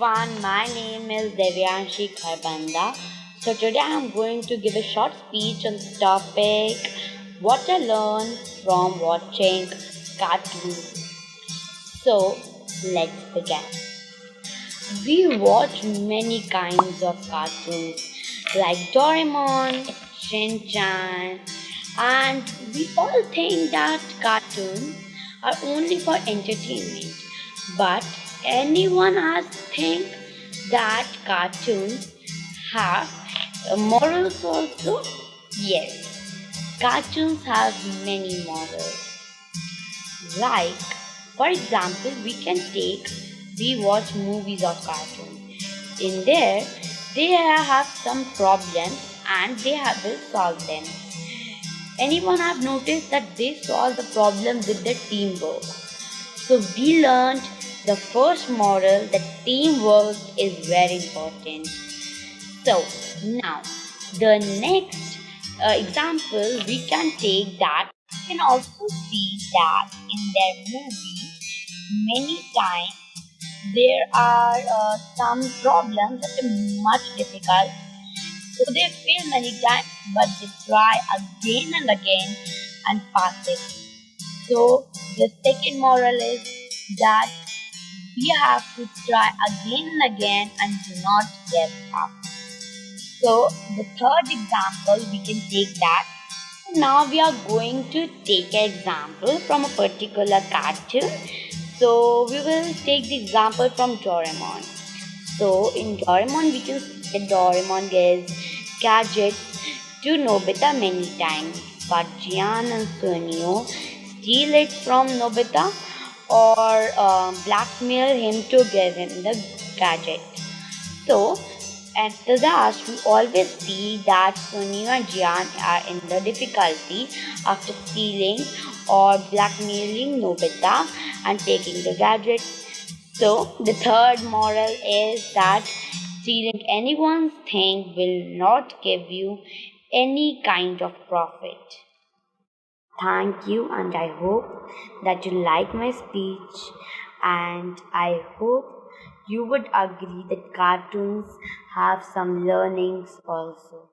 everyone, my name is Divyanshi. So today I'm going to give a short speech on the topic what I learned from watching cartoons. So let's begin. We watch many kinds of cartoons like Doraemon, Shin-chan, and we all think that cartoons are only for entertainment. But anyone has think that cartoons have morals also? Yes, cartoons have many morals. Like, for example, we watch movies of cartoons. In there, they have some problems and will solve them. Anyone have noticed that they solve the problem with the teamwork? So we learned the first moral that teamwork is very important. So now the next example we can take that we can also see that in their movie many times there are some problems that are much difficult. So they fail many times but they try again and again and pass it. So the second moral is that we have to try again and again and do not give up. So the third example we can take that. Now we are going to take an example from a particular cartoon. So we will take the example from Doraemon. So in Doraemon we can see that Doraemon gives gadgets to Nobita many times. But Jian and Sunio steal it from Nobita or blackmail him to give him the gadget. So at the last, we always see that Sunil and Jian are in the difficulty after stealing or blackmailing Nobita and taking the gadget. So the third moral is that stealing anyone's thing will not give you any kind of profit. Thank you, and I hope that you like my speech, and I hope you would agree that cartoons have some learnings also.